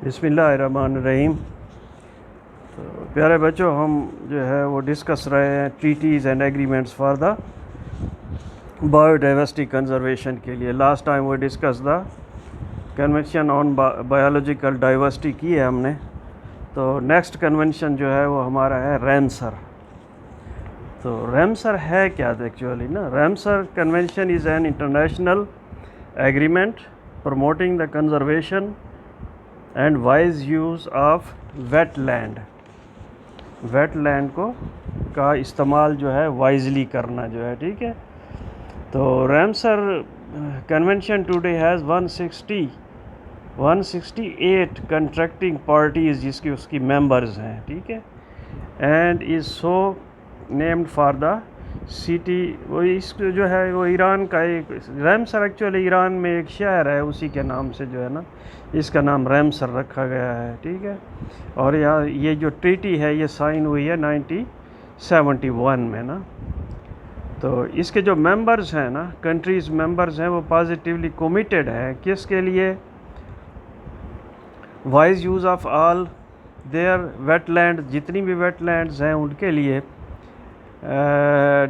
बिस्मिल्लाहिर्रहमानिर्रहीम। तो प्यारे बच्चों, हम जो है वो डिस्कस रहे हैं treaties and agreements for the biodiversity conservation के लिए। लास्ट टाइम वो discuss the convention on biological diversity की है हमने। तो नेक्स्ट कन्वेंशन जो है वो हमारा है रैमसर। तो रैमसर है क्या एक्चुअली ना? Ramsar convention is an international agreement promoting the conservation and wise use of wetland को का इस्तेमाल जो है वाइजली करना जो है, ठीक है। तो Ramsar convention today has 168 contracting parties जिसकी उसकी मेंबर्स हैं, ठीक है। And is so named for the city, वो इसको जो है वो ईरान का एक रैमसर एक्चुअली ईरान में एक शहर है, उसी के नाम से जो है ना इसका नाम रैमसर रखा गया है, ठीक है। और यहाँ ये जो ट्रीटी है ये साइन हुई है 1971 में ना। तो इसके जो मेंबर्स हैं ना, कंट्रीज़ मेंबर्स हैं, वो पॉजिटिवली कमिटेड हैं किसके लिए? Wise use of all their wetland, जितनी भी वेटलैंड्स हैं उनके लिए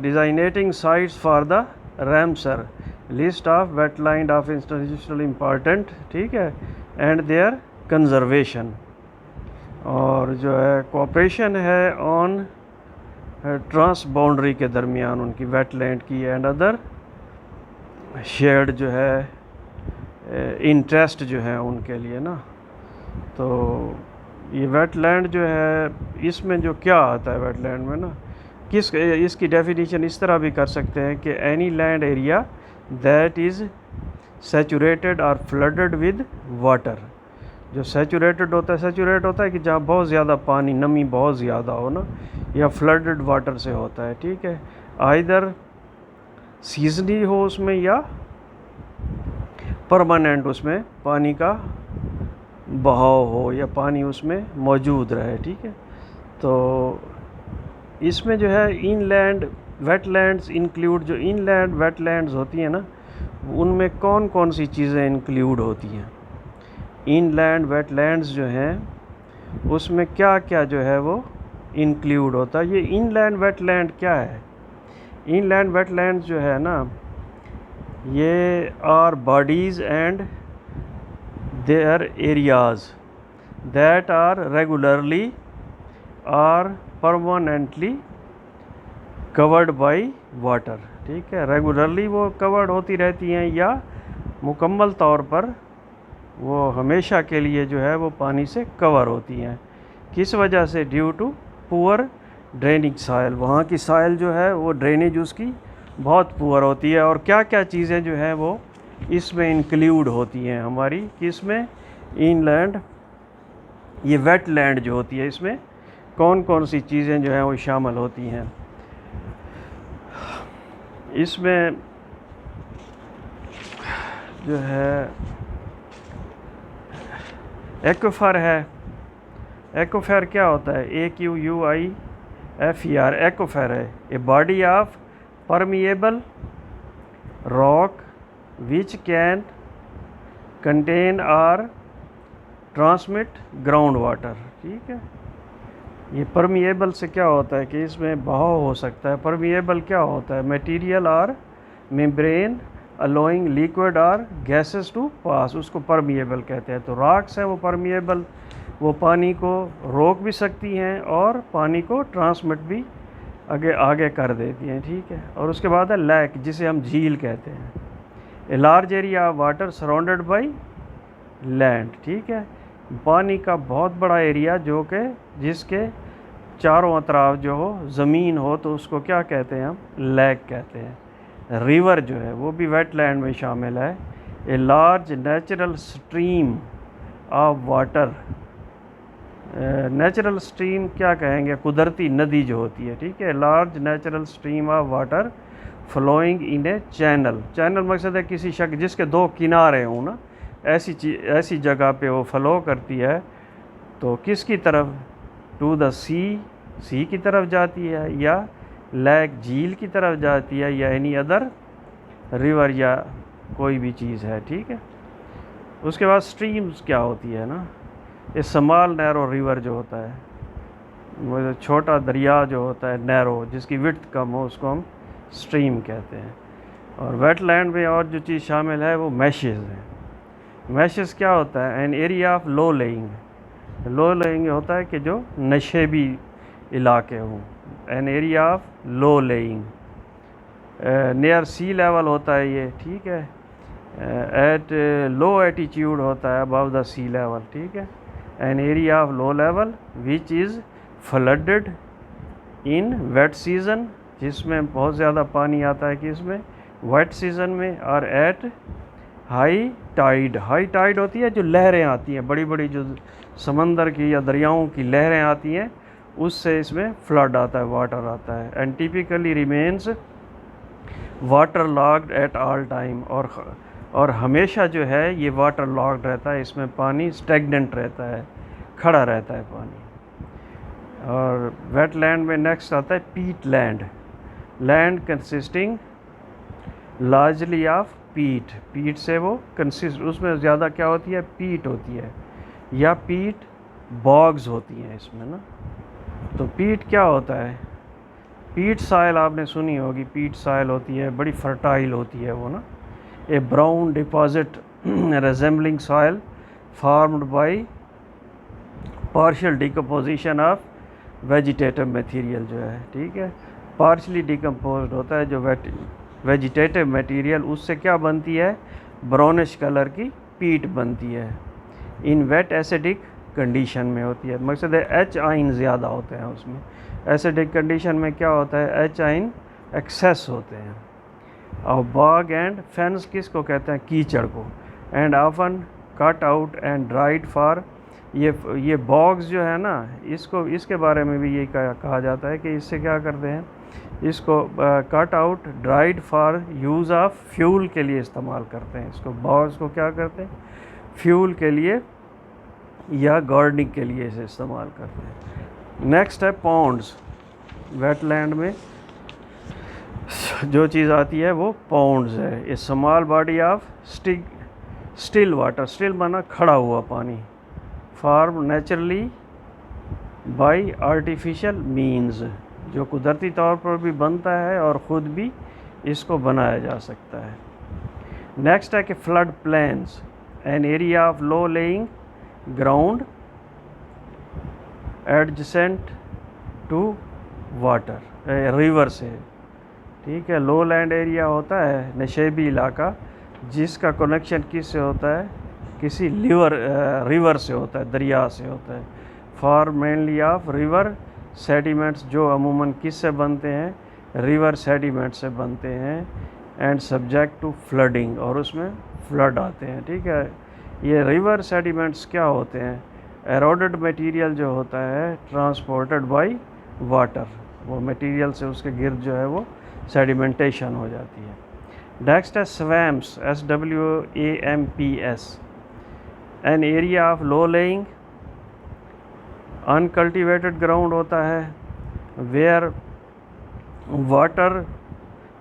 designating sites for the Ramsar list of wetland of international important, ठीक है, and their conservation। और जो है कोऑपरेशन है ऑन ट्रांस बाउंड्री के दरमियान उनकी वेटलैंड की एंड अदर शेयर्ड जो है इंटरेस्ट जो है उनके लिए ना। तो ये वेटलैंड जो है इसमें जो क्या आता है वेटलैंड में ना, इसकी डेफिनेशन इस तरह भी कर सकते हैं कि any land area that is saturated और फ्लडेड विद वाटर। जो सैचुरेट होता है कि जहाँ बहुत ज़्यादा पानी, नमी बहुत ज़्यादा हो ना, या फ्लडेड वाटर से होता है, ठीक है। आइदर सीजनली हो उसमें या परमानेंट उसमें पानी का बहाव हो या पानी उसमें मौजूद रहे, ठीक है। तो इसमें जो है इनलैंड वेटलैंड्स इंक्लूड, जो इनलैंड वेटलैंड्स होती हैं ना, उनमें कौन कौन सी चीज़ें इंक्लूड होती हैं? इनलैंड वेटलैंड्स जो हैं उसमें क्या क्या जो है वो इंक्लूड होता है? ये इनलैंड वेटलैंड क्या है? इनलैंड वेटलैंड्स जो है ना, ये are bodies and their areas that are regularly or permanently covered by water, ठीक है। रेगुलरली वो कवर्ड होती रहती हैं या मुकम्मल तौर पर वो हमेशा के लिए जो है वो पानी से कवर होती हैं। किस वजह से? Due to poor draining soil, वहाँ की सॉइल जो है वो ड्रेनेज उसकी बहुत पुअर होती है। और क्या क्या चीज़ें जो हैं वो इसमें इंक्लूड होती हैं हमारी, किसमें? इनलैंड, ये वेटलैंड जो होती है इसमें कौन कौन सी चीज़ें जो हैं वो शामिल होती हैं? इसमें जो है एक्वाफर है। एक्वाफर क्या होता है? AQUIFER एक्वाफर है a body of permeable rock which can contain और ट्रांसमिट ग्राउंड वाटर, ठीक है। ये परमिएबल से क्या होता है कि इसमें बहाव हो सकता है। परमिएबल क्या होता है? मटेरियल और मेम्ब्रेन अलोइंग लिक्विड और गैसेस टू पास, उसको परमिएबल कहते हैं। तो रॉक्स हैं वो परमिएबल, वो पानी को रोक भी सकती हैं और पानी को ट्रांसमिट भी आगे कर देती हैं, ठीक है। और उसके बाद है लैक, जिसे हम झील कहते हैं। A large area of water surrounded by land, ठीक है। पानी का बहुत बड़ा एरिया जो कि जिसके चारों तरफ जो हो ज़मीन हो, तो उसको क्या कहते हैं? हम लैक कहते हैं। रिवर जो है वो भी वेटलैंड में शामिल है। A large natural stream of water, natural stream क्या कहेंगे? कुदरती नदी जो होती है, ठीक है। Large natural stream of water flowing in a channel, channel मकसद है किसी शक्ल जिसके दो किनारे हों ना, ऐसी जगह पे वो फ़लो करती है। तो किसकी तरफ? टू द सी की तरफ जाती है, या लैक झील की तरफ जाती है, या एनी अदर रिवर या कोई भी चीज़ है, ठीक है। उसके बाद स्ट्रीम्स क्या होती है ना, ये स्मॉल नैरो रिवर जो होता है, वो छोटा दरिया जो होता है नैरो, जिसकी विड्थ कम हो, उसको हम स्ट्रीम कहते हैं। और वेटलैंड में और जो चीज़ शामिल है वो मैशेस है। मैशेस क्या होता है? An area of low lying. Low lying होता है कि जो नशेबी इलाके हों। An area of low lying, near sea level होता है ये, ठीक है। एट लो एटीट्यूड होता है, अबव द सी लेवल, ठीक है। An area of low level which is flooded in wet season, जिसमें बहुत ज़्यादा पानी आता है कि इसमें वेट सीज़न में। और at high tide, high tide होती है जो लहरें आती हैं, बड़ी बड़ी जो समंदर की या दरियाओं की लहरें आती हैं, उससे इसमें फ्लड आता है, वाटर आता है। And typically remains water locked at all time, और हमेशा जो है ये वाटर लॉक्ड रहता है, इसमें पानी स्टेगनेंट रहता है, खड़ा रहता है पानी। और वेटलैंड में नेक्स्ट आता है पीट land. Land consisting largely of पीट, पीट से वो कंसिस्ट, उसमें ज़्यादा क्या होती है? पीट होती है, या पीट बॉग्स होती हैं इसमें ना। तो पीट क्या होता है? पीट सॉइल आपने सुनी होगी, पीट सॉइल होती है, बड़ी फर्टाइल होती है वो ना। A brown deposit resembling soil formed by partial decomposition of vegetative material जो है, ठीक है। पार्शली डिकम्पोज्ड होता है जो वेजिटेटिव मटेरियल, उससे क्या बनती है? ब्राउनिश कलर की पीट बनती है। इन वेट एसिडिक कंडीशन में होती है, मकसद है एच आइन ज़्यादा होते हैं उसमें। एसिडिक कंडीशन में क्या होता है? एच आइन एक्सेस होते हैं। और बॉग एंड फेंस किसको कहते हैं? कीचड़ को। And often cut out and dried for, ये बॉग्स जो है ना, इसको, इसके बारे में भी ये कहा जाता है कि इससे क्या करते हैं? इसको cut out dried for use of fuel के लिए इस्तेमाल करते हैं। इसको बॉग्स को क्या करते हैं? फ्यूल के लिए या गार्डनिंग के लिए इसे इस्तेमाल करते हैं। नेक्स्ट है पॉन्ड्स। वेटलैंड में जो चीज़ आती है वो पॉन्ड्स है। A small body of still water, still माना खड़ा हुआ पानी, form naturally by artificial means, जो कुदरती तौर पर भी बनता है और ख़ुद भी इसको बनाया जा सकता है। नेक्स्ट है कि flood plains, an area of low lying ground adjacent to water, river से, ठीक है। लो लैंड एरिया होता है नशेबी इलाका, जिसका कनेक्शन किससे होता है? किसी रिवर से होता है, दरिया से होता है। For mainly of river sediments, जो अमूमन किस से बनते हैं? रिवर सेडिमेंट से बनते हैं। एंड सब्जेक्ट टू फ्लडिंग, और उसमें फ्लड आते हैं, ठीक है। ये रिवर सेडिमेंट्स क्या होते हैं? एरोडेड मटेरियल जो होता है ट्रांसपोर्टेड बाय वाटर, वो मटेरियल से उसके गिर्द जो है वो सेडिमेंटेशन हो जाती है। नेक्स्ट है swamps, SWAMPS, N area of low laying uncultivated ground होता है, वेयर वाटर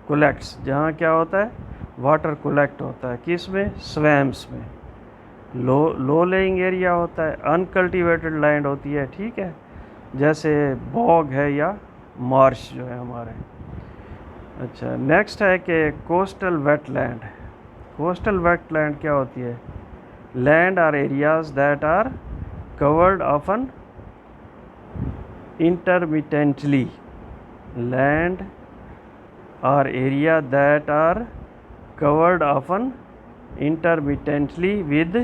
कलेक्ट्स, जहाँ क्या होता है? वाटर कलेक्ट होता है, किस में? स्वैम्प्स में। लो लेइंग एरिया होता है, अनकल्टिवेटेड लैंड होती है, ठीक है, जैसे बॉग है या मार्श जो है हमारे। अच्छा, नेक्स्ट है कि कोस्टल वेटलैंड। कोस्टल वेटलैंड क्या होती है? Land or areas that are covered often intermittently, land or area that are covered often intermittently with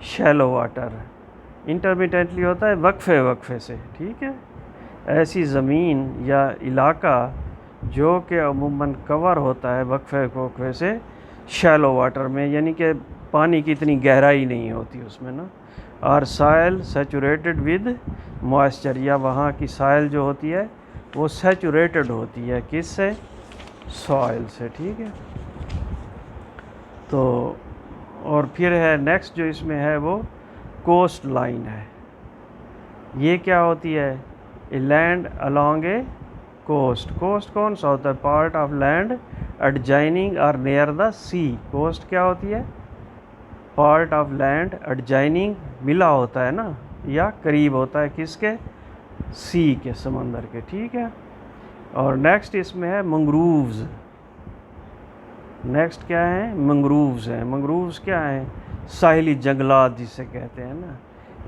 shallow water। intermittently होता है वक्फे वक्फे से, ठीक है। ऐसी ज़मीन या इलाका जो कि अमूमन कवर होता है वक्फे वक्फे से शैलो वाटर में, यानी कि पानी की इतनी गहराई नहीं होती उसमें ना। और सॉइल सैचुरेटेड विद मॉइस्चर, या वहाँ की सॉइल जो होती है वो सैचुरेटेड होती है, किससे? सॉइल से, ठीक है। तो और फिर है नेक्स्ट जो इसमें है वो कोस्ट लाइन है। ये क्या होती है? A land along a coast. Coast कौन सा होता है? पार्ट ऑफ लैंड एडजाइनिंग और नियर द सी। कोस्ट क्या होती है? पार्ट ऑफ लैंड एडजाइनिंग, मिला होता है ना, या करीब होता है किसके, सी के, समंदर के, ठीक है। और नेक्स्ट इसमें है मंग्रूव्स। नेक्स्ट क्या है, मंग्रूव्स हैं। मंग्रूव्स क्या हैं, साहिली जंगलात जिसे कहते हैं ना।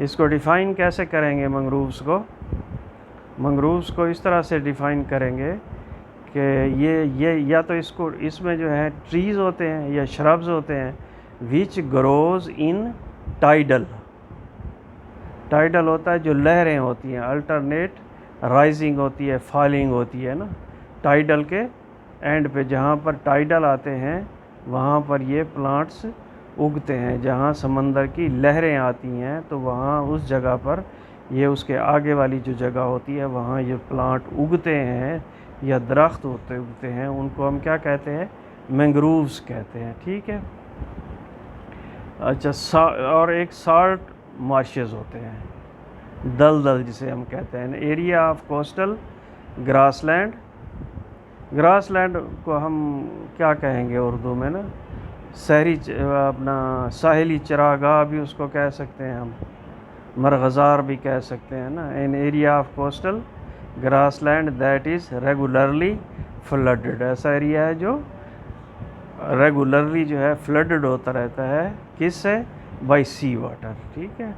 इसको डिफ़ाइन कैसे करेंगे मंग्रूव्स को, मंग्रूव्स को इस तरह से डिफ़ाइन करेंगे कि ये या तो इसको, इसमें जो है ट्रीज़ होते हैं या श्रब्स होते हैं which grows in tidal. Tidal होता है जो लहरें होती हैं, अल्टरनेट राइजिंग होती है, फॉलिंग होती है ना। टाइडल के एंड पे जहाँ पर टाइडल आते हैं वहाँ पर ये प्लांट्स उगते हैं। जहाँ समंदर की लहरें आती हैं तो वहाँ उस जगह पर ये उसके आगे वाली जो जगह होती है वहाँ ये प्लांट उगते हैं या दरख्त होते उगते हैं, उनको हम क्या कहते हैं, मैंग्रोव्स कहते हैं, ठीक है। अच्छा, और एक साल्ट मार्शेस होते हैं, दलदल जिसे हम कहते हैं। Area of coastal grassland. Grassland को हम क्या कहेंगे उर्दू में ना, शहरी अपना साहिली चरागाह भी उसको कह सकते हैं हम, मरगज़ार भी कह सकते हैं ना। N area of coastal grassland that is regularly flooded. ऐसा एरिया है जो रेगुलरली जो है फ्लडेड होता रहता है, किससे, बाय सी वाटर, ठीक है।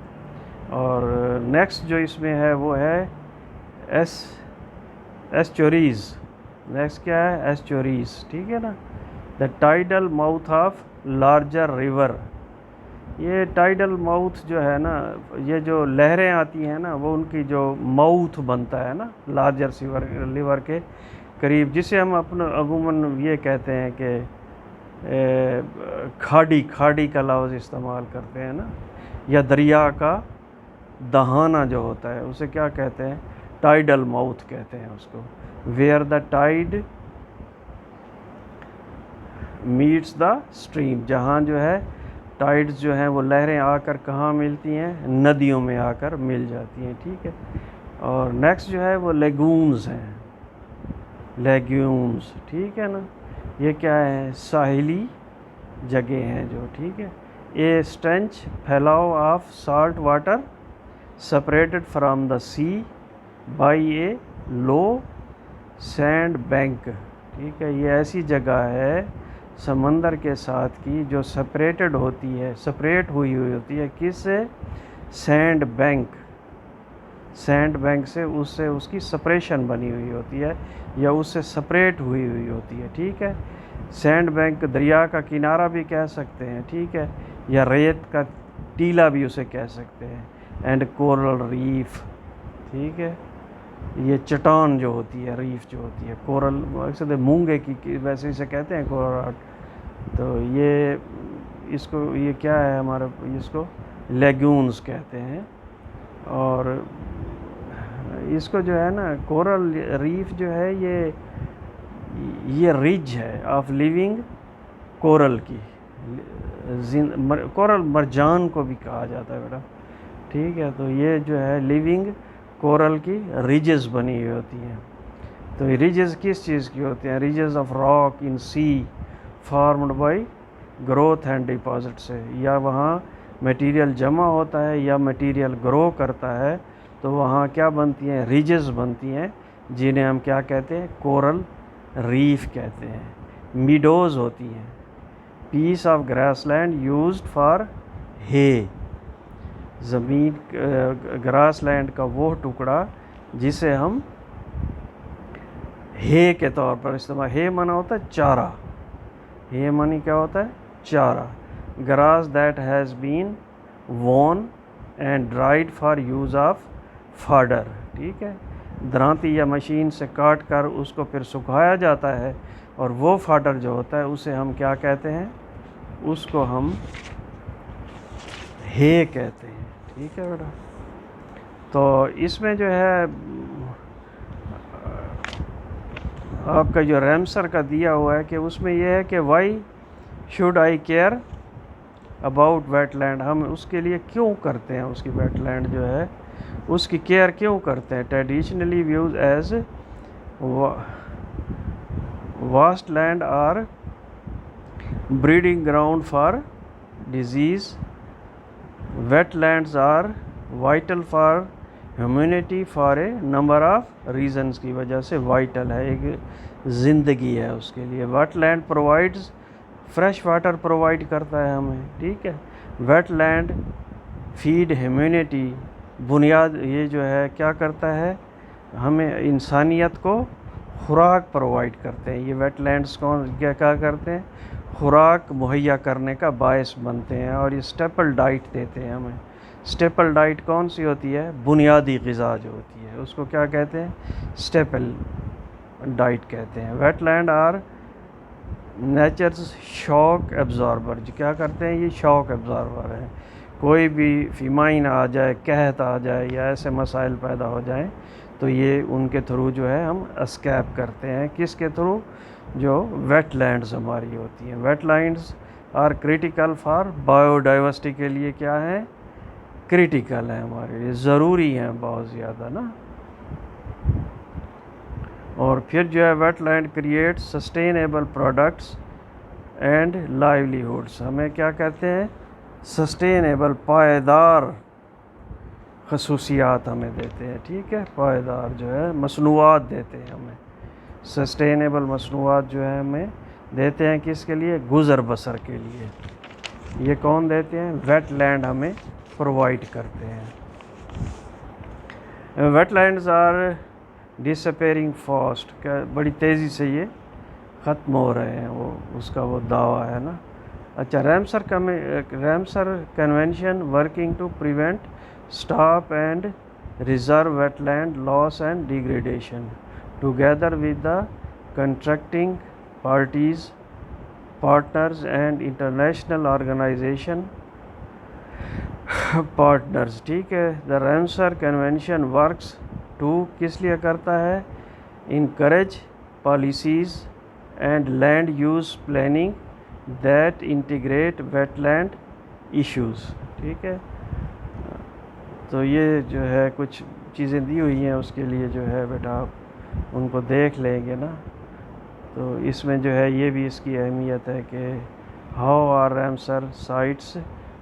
और नेक्स्ट जो इसमें है वो है एस्चुरीज़। नेक्स्ट क्या है, एस्चुरीज़, ठीक है ना। The tidal mouth of larger river. ये टाइडल माउथ जो है ना, ये जो लहरें आती हैं ना वो उनकी जो माउथ बनता है ना लार्जर रिवर के करीब, जिसे हम अपना अमूमन ये कहते हैं कि खाड़ी का लफ्ज़ इस्तेमाल करते हैं ना, या दरिया का दहाना जो होता है उसे क्या कहते हैं, टाइडल माउथ कहते हैं उसको। Where the tide meets the stream, जहाँ जो है टाइड्स जो हैं वो लहरें आकर कहाँ मिलती हैं, नदियों में आकर मिल जाती हैं, ठीक है। और नेक्स्ट जो है वो लेगून्स हैं, लेग्यूम्स, ठीक है ना। ये क्या है, साहिली जगह हैं जो, ठीक है। ए स्ट्रेंच फैलाव of salt water separated from the sea by a low sand bank, ठीक है। ये ऐसी जगह है समंदर के साथ की जो सेपरेटेड होती है, सेपरेट हुई होती है, किससे, सैंड बैंक। सैंड बैंक से उससे उसकी सेपरेशन बनी हुई होती है या उससे सेपरेट हुई होती है, ठीक है। सैंड बैंक दरिया का किनारा भी कह सकते हैं, ठीक है, या रेत का टीला भी उसे कह सकते हैं। एंड कोरल रीफ, ठीक है। ये चट्टान जो होती है, रीफ जो होती है, कोरल अक्सर मूंगे की वैसे इसे कहते हैं कोरल। तो ये इसको, ये क्या है हमारा, इसको लेगून्स कहते हैं। और इसको जो है ना, कोरल रीफ जो है ये रिज है ऑफ लिविंग कोरल की, कोरल मरजान को भी कहा जाता है बेटा, ठीक है। तो ये जो है लिविंग कोरल की रिजेस बनी हुई होती हैं। तो ये रिजेस किस चीज़ की होती हैं, ridges of rock in sea formed by growth and deposit से, या वहाँ मटेरियल जमा होता है या मटेरियल ग्रो करता है तो वहाँ क्या बनती हैं, रिजेस बनती हैं, जिन्हें हम क्या कहते हैं, कोरल रीफ कहते हैं। मीडोज़ होती हैं, piece of grassland used for hay, ज़मीन ग्रासलैंड का वो टुकड़ा जिसे हम हे के तौर पर इस्तेमाल, हे माना होता है चारा, हे मानी क्या होता है, चारा। Grass that has been mown and dried for use of fodder, ठीक है। दरांती या मशीन से काट कर उसको फिर सुखाया जाता है और वो फाडर जो होता है उसे हम क्या कहते हैं, उसको हम हे कहते हैं, ठीक है बेटा। तो इसमें जो है आपका जो रैमसर का दिया हुआ है कि उसमें यह है कि why should I care about wetland, हम उसके लिए क्यों करते हैं, उसकी वेटलैंड जो है उसकी केयर क्यों करते हैं। Traditionally views as waste land are breeding ground for disease, wetlands are vital for humanity for a number of reasons की वजह से वाइटल है, एक ज़िंदगी है उसके लिए। Wetland provides fresh water provide करता है हमें, ठीक है। वेटलैंड फीड ह्यूमैनिटी, बुनियाद ये जो है क्या करता है, हमें इंसानियत को खुराक प्रोवाइड करते हैं। ये वेटलैंड्स कौन क्या करते हैं, खुराक मुहैया करने का बायस बनते हैं और ये स्टेपल डाइट देते हैं हमें। स्टेपल डाइट कौन सी होती है, बुनियादी ग़िज़ा जो होती है उसको क्या कहते हैं, स्टेपल डाइट कहते हैं। Wetland are nature's shock absorber, जो क्या करते हैं, ये शॉक एब्जॉर्बर हैं। कोई भी फीमाइन आ जाए, कहत आ जाए या ऐसे मसाइल पैदा हो जाएं तो ये उनके थ्रू जो है हम एस्केप करते हैं। किसके थ्रू, जो वेटलैंड्स हमारी होती हैं। Wetlands are critical for biodiversity के लिए क्या है, क्रिटिकल है हमारे लिए, ज़रूरी हैं बहुत ज़्यादा ना। और फिर जो है wetland create sustainable products and livelihoods, हमें क्या कहते हैं, सस्टेनेबल पायदार खसूसियात हमें देते हैं, ठीक है। पायदार जो है मसनूआत देते हैं हमें, सस्टेनेबल मसनूआत जो है हमें देते हैं, किसके लिए, गुज़र बसर के लिए। ये कौन देते हैं, वेटलैंड हमें प्रोवाइड करते हैं। वेटलैंड्स आर डिसअपेयरिंग फास्ट, क्या बड़ी तेज़ी से ये ख़त्म हो रहे हैं, वो उसका वो दावा है ना। अच्छा, Ramsar convention working to prevent, stop and reverse wetland loss and degradation together with the contracting parties, partners and international organization partners, ठीक है। The Ramsar convention works to, किस लिए करता है, encourage policies and land use planning that integrate wetland issues, ठीक है। तो ये जो है कुछ चीज़ें दी हुई हैं, उसके लिए जो है बेटा आप उनको देख लेंगे ना। तो इसमें जो है ये भी इसकी अहमियत है कि हाउ आर रैमसर साइट्स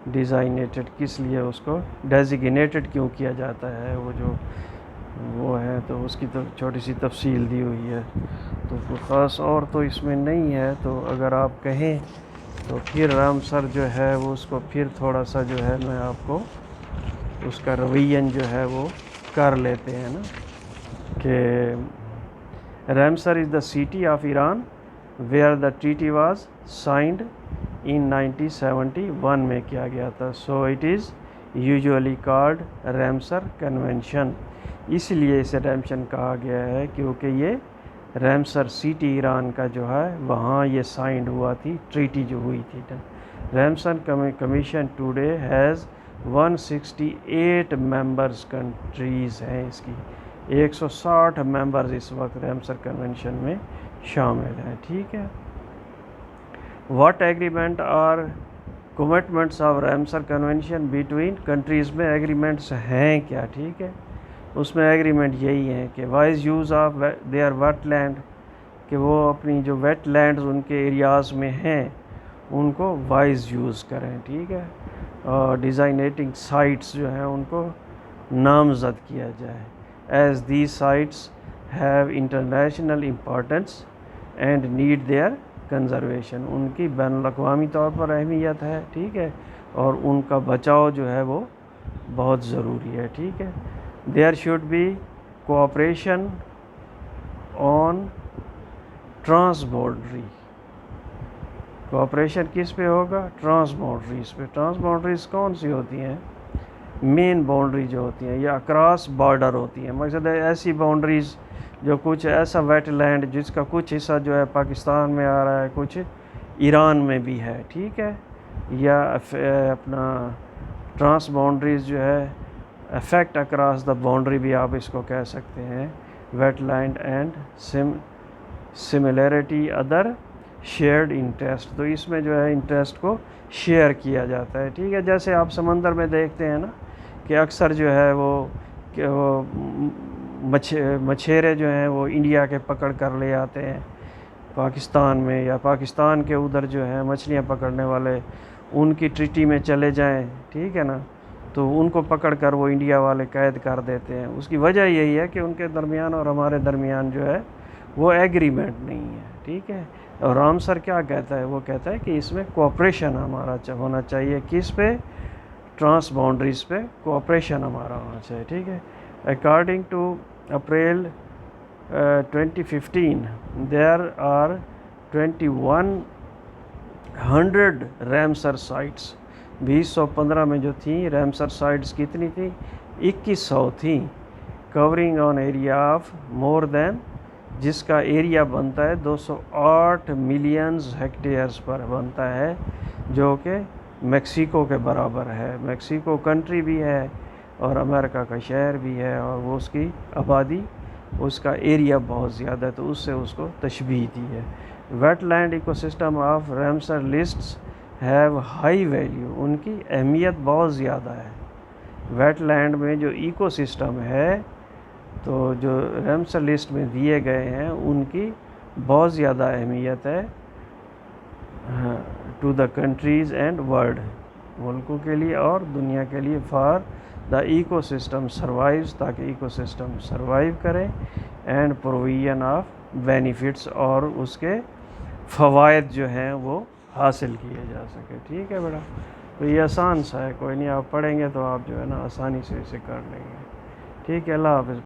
डिज़ाइनेटेड, किस लिए उसको डेजिग्नेटेड क्यों किया जाता है, वो है, तो उसकी तो छोटी सी तफसील दी हुई है। तो कोई ख़ास और तो इसमें नहीं है। तो अगर आप कहें तो फिर रामसर जो है वो उसको फिर थोड़ा सा जो है मैं आपको उसका रवैयन जो है वो कर लेते हैं ना, कि Ramsar is the city of Iran where the treaty was signed in 1971 में किया गया था। So it is usually called Ramsar convention, इसलिए इसे रैमशन कहा गया है क्योंकि ये रैमसर सिटी ईरान का जो है वहाँ ये साइंड हुआ थी, ट्रीटी जो हुई थी। Ramson commission today has 168 members countries हैं, इसकी 160 मेंबर्स इस वक्त रैमसर कन्वेंशन में शामिल हैं, ठीक है। What agreement are commitments of Ramsar convention between countries में एग्रीमेंट्स हैं क्या, ठीक है। उसमें एग्रीमेंट यही है कि wise use of their wetland, कि वो अपनी जो वेटलैंड्स उनके एरियाज़ में हैं उनको वाइज यूज़ करें, ठीक है। और डिज़ाइनेटिंग साइट्स जो हैं उनको नामज़द किया जाए, as these sites have international importance and need their conservation, उनकी बैनुल-अक़वामी तौर पर अहमियत है, ठीक है, और उनका बचाव जो है वो बहुत ज़रूरी है, ठीक है। There should be cooperation on transboundary, cooperation किस पे होगा, ट्रांसबाउंड्रीज पे। ट्रांसबाउंड्रीज कौन सी होती हैं, मेन बाउंड्री जो होती हैं या अक्रॉस बॉर्डर होती हैं, मकसद है ऐसी बाउंड्रीज़ जो कुछ ऐसा वेटलैंड जिसका कुछ हिस्सा जो है पाकिस्तान में आ रहा है, कुछ ईरान में भी है, ठीक है, या अपना ट्रांसबाउंड्रीज जो है अफेक्ट अक्रॉस द बाउंड्री भी आप इसको कह सकते हैं। Wetland and similarity other shared interest, तो इसमें जो है इंटरेस्ट को शेयर किया जाता है, ठीक है। जैसे आप समंदर में देखते हैं ना कि अक्सर जो है वो मछेरे जो हैं वो इंडिया के पकड़ कर ले आते हैं पाकिस्तान में, या पाकिस्तान के उधर जो है मछलियाँ पकड़ने वाले उनकी ट्रीटी में चले जाएं, ठीक है ना, तो उनको पकड़ कर वो इंडिया वाले कैद कर देते हैं। उसकी वजह यही है कि उनके दरमियान और हमारे दरमियान जो है वो एग्रीमेंट नहीं है, ठीक है। और रामसर क्या कहता है, वो कहता है कि इसमें कोऑपरेशन हमारा होना चाहिए। किस पे? ट्रांस बाउंड्रीज पे कोऑपरेशन हमारा होना चाहिए, ठीक है। According to April 2015 there are 2100 Ramsar sites. 2015 में जो थी रामसर साइट्स कितनी थी? 2100 थी, covering on area of more than, जिसका एरिया बनता है 208 मिलियंस हेक्टेयर्स पर बनता है, जो कि मेक्सिको के बराबर है। मेक्सिको कंट्री भी है और अमेरिका का शहर भी है, और वो उसकी आबादी, उसका एरिया बहुत ज़्यादा है, तो उससे उसको तशबीह दी है। Wetland ecosystem of Ramsar lists have high value, उनकी अहमियत बहुत ज़्यादा है। वेटलैंड में जो इकोसिस्टम है, तो जो रामसर लिस्ट में दिए गए हैं उनकी बहुत ज़्यादा अहमियत है to the countries and world, मुल्कों के लिए और दुनिया के लिए। फॉर द इकोसिस्टम सर्वाइव्स, ताकि इकोसिस्टम सर्वाइव करें, एंड प्रोविजन ऑफ बेनिफिट्स, और उसके फ़वाइद जो हैं वो हासिल किए जा सके, ठीक है बेटा। तो ये आसान सा है, कोई नहीं, आप पढ़ेंगे तो आप जो है ना आसानी से इसे कर लेंगे, ठीक है। अल्लाह हाफ़िज़।